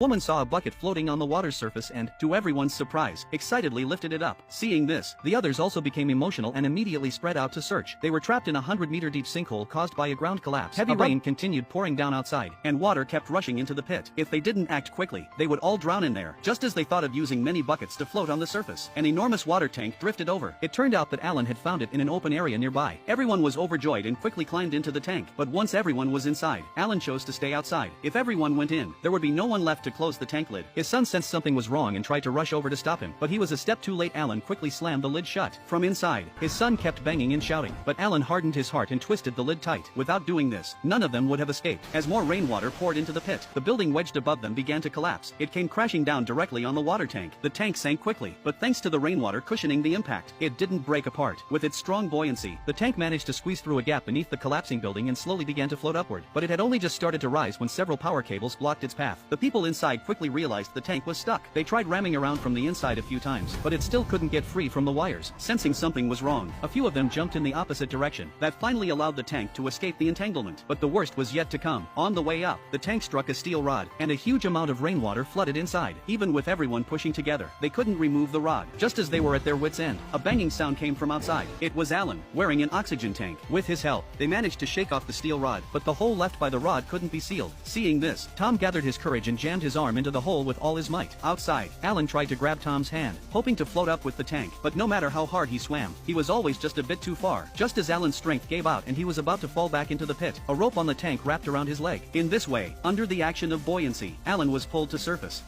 Woman saw a bucket floating on the water's surface and, to everyone's surprise, excitedly lifted it up. Seeing this, the others also became emotional and immediately spread out to search. They were trapped in a 100-meter deep sinkhole caused by a ground collapse. Heavy rain continued pouring down outside, and water kept rushing into the pit. If they didn't act quickly, they would all drown in there. Just as they thought of using many buckets to float on the surface, an enormous water tank drifted over. It turned out that Alan had found it in an open area nearby. Everyone was overjoyed and quickly climbed into the tank, but once everyone was inside, Alan chose to stay outside. If everyone went in, there would be no one left to close the tank lid. His son sensed something was wrong and tried to rush over to stop him, but he was a step too late. Alan quickly slammed the lid shut. From inside, his son kept banging and shouting, but Alan hardened his heart and twisted the lid tight. Without doing this, none of them would have escaped. As more rainwater poured into the pit, the building wedged above them began to collapse. It came crashing down directly on the water tank. The tank sank quickly, but thanks to the rainwater cushioning the impact, it didn't break apart. With its strong buoyancy, the tank managed to squeeze through a gap beneath the collapsing building and slowly began to float upward. But it had only just started to rise when several power cables blocked its path. The people inside quickly realized the tank was stuck. They tried ramming around from the inside a few times, but it still couldn't get free from the wires. Sensing something was wrong, a few of them jumped in the opposite direction. That finally allowed the tank to escape the entanglement. But the worst was yet to come. On the way up, the tank struck a steel rod, and a huge amount of rainwater flooded inside. Even with everyone pushing together, they couldn't remove the rod. Just as they were at their wits' end, a banging sound came from outside. It was Alan, wearing an oxygen tank. With his help, they managed to shake off the steel rod, but the hole left by the rod couldn't be sealed. Seeing this, Tom gathered his courage and jammed his arm into the hole with all his might. Outside, Alan tried to grab Tom's hand, hoping to float up with the tank, but no matter how hard he swam, he was always just a bit too far. Just as Alan's strength gave out and he was about to fall back into the pit, a rope on the tank wrapped around his leg. In this way, under the action of buoyancy, Alan was pulled to surface.